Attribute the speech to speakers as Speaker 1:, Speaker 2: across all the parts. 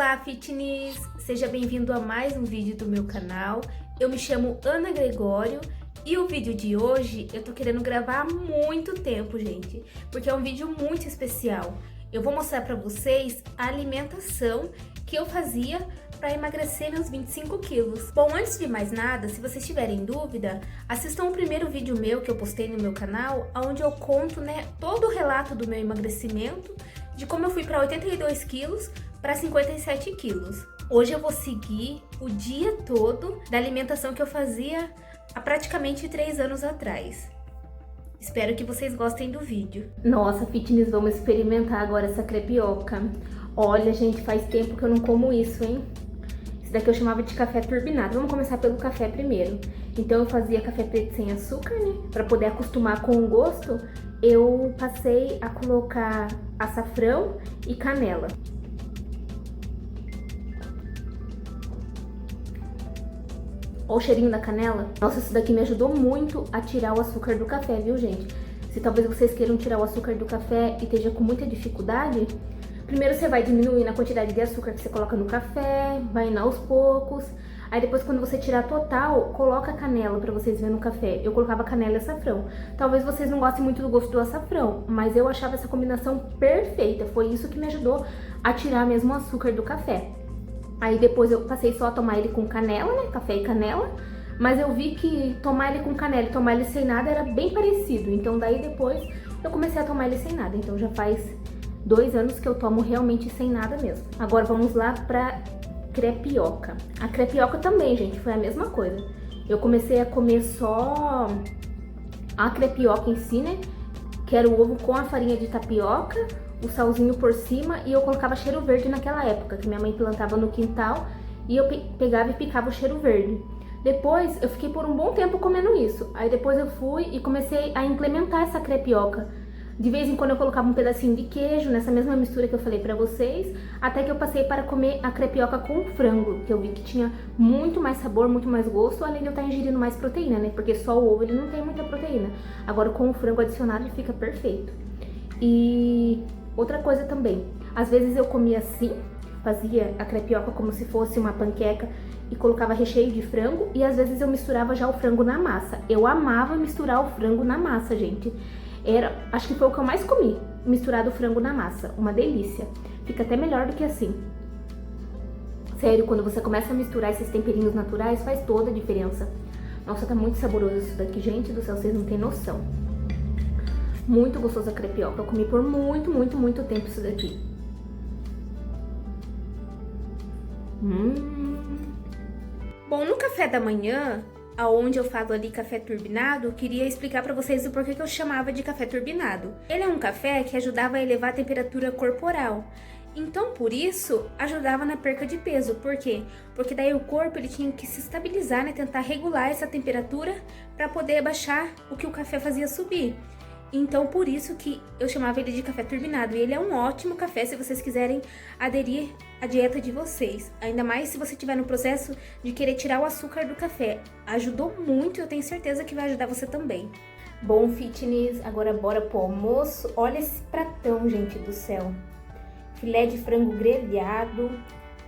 Speaker 1: Olá, fitness! Seja bem-vindo a mais um vídeo do meu canal. Eu me chamo Ana Gregório e o vídeo de hoje eu tô querendo gravar há muito tempo, gente, porque é um vídeo muito especial. Eu vou mostrar pra vocês a alimentação que eu fazia para emagrecer meus 25 quilos. Bom, antes de mais nada, se vocês tiverem dúvida, assistam o primeiro vídeo meu que eu postei no meu canal, onde eu conto, todo o relato do meu emagrecimento, de como eu fui para 82 quilos para 57 quilos. Hoje eu vou seguir o dia todo da alimentação que eu fazia há praticamente 3 anos atrás. Espero que vocês gostem do vídeo. Nossa, fitness, vamos experimentar agora essa crepioca. Olha, gente, faz tempo que eu não como isso, hein? Esse daqui eu chamava de café turbinado. Vamos começar pelo café primeiro. Então eu fazia café preto sem açúcar, Pra poder acostumar com o gosto, eu passei a colocar açafrão e canela. Olha o cheirinho da canela. Nossa, isso daqui me ajudou muito a tirar o açúcar do café, viu, gente? Se talvez vocês queiram tirar o açúcar do café e esteja com muita dificuldade, primeiro você vai diminuindo a quantidade de açúcar que você coloca no café, vai indo aos poucos. Aí depois, quando você tirar total, coloca canela pra vocês verem no café. Eu colocava canela e açafrão. Talvez vocês não gostem muito do gosto do açafrão, mas eu achava essa combinação perfeita. Foi isso que me ajudou a tirar mesmo o açúcar do café. Aí depois eu passei só a tomar ele com canela, café e canela. Mas eu vi que tomar ele com canela e tomar ele sem nada era bem parecido. Então daí depois eu comecei a tomar ele sem nada. Então já faz 2 anos que eu tomo realmente sem nada mesmo. Agora vamos lá pra crepioca. A crepioca também, gente, foi a mesma coisa. Eu comecei a comer só a crepioca em si, Que era o ovo com a farinha de tapioca, o salzinho por cima, e eu colocava cheiro verde naquela época, que minha mãe plantava no quintal, e eu pegava e picava o cheiro verde. Depois eu fiquei por um bom tempo comendo isso. Aí depois eu fui e comecei a implementar essa crepioca. De vez em quando eu colocava um pedacinho de queijo nessa mesma mistura que eu falei pra vocês, até que eu passei para comer a crepioca com frango, que eu vi que tinha muito mais sabor, muito mais gosto, além de eu estar ingerindo mais proteína, Porque só o ovo ele não tem muita proteína. Agora com o frango adicionado ele fica perfeito. E outra coisa também, às vezes eu comia assim, fazia a crepioca como se fosse uma panqueca e colocava recheio de frango, e às vezes eu misturava já o frango na massa. Eu amava misturar o frango na massa, gente. Acho que foi o que eu mais comi, misturado o frango na massa, uma delícia. Fica até melhor do que assim. Sério, quando você começa a misturar esses temperinhos naturais, faz toda a diferença. Nossa, tá muito saboroso isso daqui, gente do céu, vocês não têm noção. Muito gostoso a crepioca, eu comi por muito tempo isso daqui. Bom, no café da manhã, aonde eu falo ali café turbinado, eu queria explicar pra vocês o porquê que eu chamava de café turbinado. Ele é um café que ajudava a elevar a temperatura corporal. Então, por isso, ajudava na perca de peso. Por quê? Porque daí o corpo ele tinha que se estabilizar, tentar regular essa temperatura para poder abaixar o que o café fazia subir. Então, por isso que eu chamava ele de café turbinado. E ele é um ótimo café se vocês quiserem aderir à dieta de vocês. Ainda mais se você estiver no processo de querer tirar o açúcar do café. Ajudou muito e eu tenho certeza que vai ajudar você também. Bom, fitness, agora bora pro almoço. Olha esse pratão, gente do céu. Filé de frango grelhado.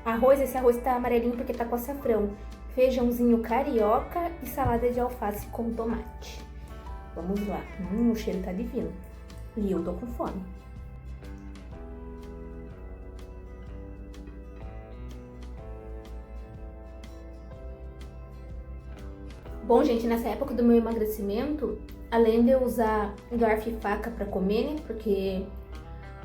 Speaker 1: Arroz, esse arroz tá amarelinho porque tá com açafrão. Feijãozinho carioca e salada de alface com tomate. Vamos lá. O cheiro tá divino. E eu tô com fome. Bom, gente, nessa época do meu emagrecimento, além de eu usar garfo e faca pra comer, Porque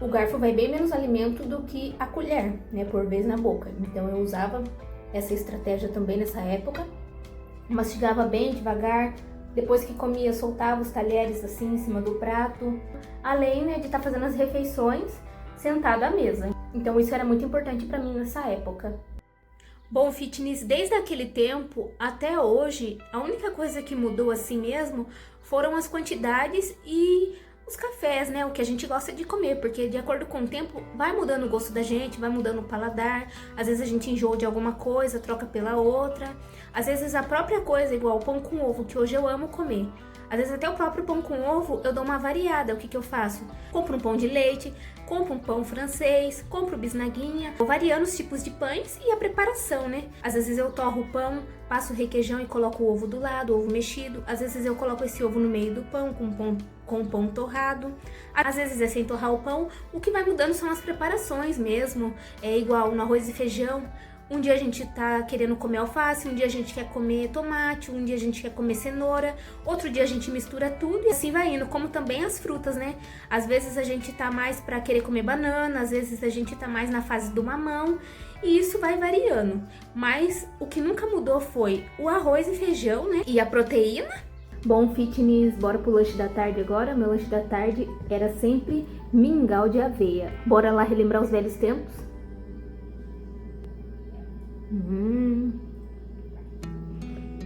Speaker 1: o garfo vai bem menos alimento do que a colher, por vez na boca. Então eu usava essa estratégia também nessa época. Mastigava bem devagar. Depois que comia, soltava os talheres assim em cima do prato. Além, de estar fazendo as refeições sentado à mesa. Então isso era muito importante pra mim nessa época. Bom, fitness, desde aquele tempo até hoje, a única coisa que mudou assim mesmo foram as quantidades e os cafés, o que a gente gosta de comer, porque de acordo com o tempo vai mudando o gosto da gente, vai mudando o paladar, às vezes a gente enjoa de alguma coisa, troca pela outra, às vezes a própria coisa, igual o pão com ovo, que hoje eu amo comer, Às vezes até o próprio pão com ovo eu dou uma variada. O que eu faço? Compro um pão de leite, compro um pão francês, compro bisnaguinha. Vou variando os tipos de pães e a preparação, né? Às vezes eu torro o pão, passo o requeijão e coloco o ovo do lado, ovo mexido. Às vezes eu coloco esse ovo no meio do pão com pão torrado. Às vezes é sem torrar o pão. O que vai mudando são as preparações mesmo. É igual no arroz e feijão. Um dia a gente tá querendo comer alface, um dia a gente quer comer tomate, um dia a gente quer comer cenoura, outro dia a gente mistura tudo e assim vai indo, como também as frutas, né? Às vezes a gente tá mais pra querer comer banana, às vezes a gente tá mais na fase do mamão e isso vai variando. Mas o que nunca mudou foi o arroz e feijão, né? E a proteína. Bom, fitness, bora pro lanche da tarde agora. Meu lanche da tarde era sempre mingau de aveia. Bora lá relembrar os velhos tempos?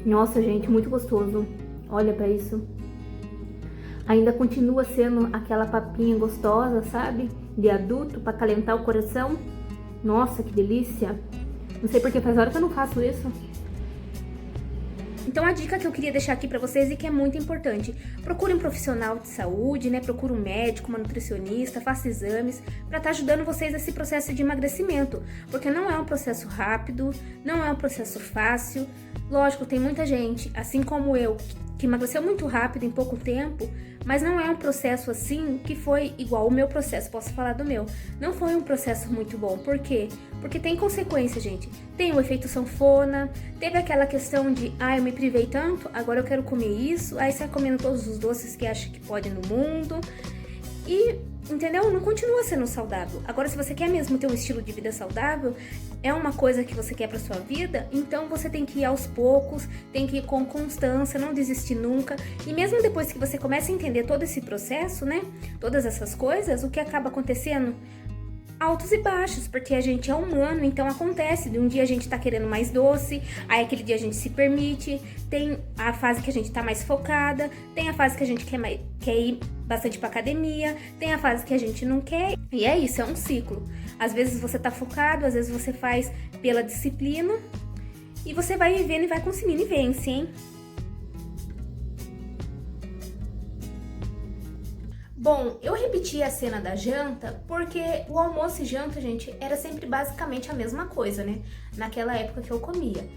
Speaker 1: Nossa, gente, muito gostoso. Olha pra isso. Ainda continua sendo aquela papinha gostosa, sabe? De adulto, pra calentar o coração. Nossa, que delícia. Não sei porque faz hora que eu não faço isso. Então a dica que eu queria deixar aqui pra vocês e que é muito importante, procure um profissional de saúde, né? Procure um médico, uma nutricionista, faça exames pra estar ajudando vocês nesse processo de emagrecimento, porque não é um processo rápido, não é um processo fácil. Lógico, tem muita gente, assim como eu, que emagreceu muito rápido em pouco tempo, mas não é um processo assim que foi igual o meu processo, posso falar do meu. Não foi um processo muito bom. Por quê? Porque tem consequência, gente. Tem o efeito sanfona, teve aquela questão de, eu me privei tanto, agora eu quero comer isso, aí sai comendo todos os doces que acha que pode no mundo. E, entendeu? Não continua sendo saudável. Agora, se você quer mesmo ter um estilo de vida saudável, é uma coisa que você quer pra sua vida, então você tem que ir aos poucos, tem que ir com constância, não desistir nunca. E mesmo depois que você começa a entender todo esse processo, né? Todas essas coisas, o que acaba acontecendo? Altos e baixos, porque a gente é humano, então acontece, de um dia a gente tá querendo mais doce, aí aquele dia a gente se permite, tem a fase que a gente tá mais focada, tem a fase que a gente quer ir bastante pra academia, tem a fase que a gente não quer, e é isso, é um ciclo. Às vezes você tá focado, às vezes você faz pela disciplina, e você vai vivendo e vai conseguindo e vence, hein? Bom, eu repeti a cena da janta porque o almoço e janta, gente, era sempre basicamente a mesma coisa, né? Naquela época que eu comia.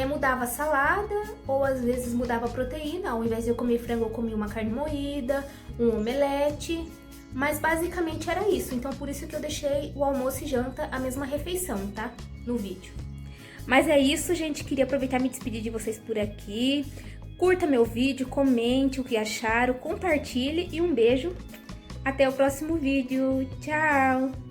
Speaker 1: Mudava a salada ou às vezes mudava a proteína. Ao invés de eu comer frango, eu comia uma carne moída, um omelete. Mas basicamente era isso. Então por isso que eu deixei o almoço e janta a mesma refeição, tá? No vídeo. Mas é isso, gente. Queria aproveitar e me despedir de vocês por aqui. Curta meu vídeo, comente o que acharam, compartilhe e um beijo. Até o próximo vídeo. Tchau!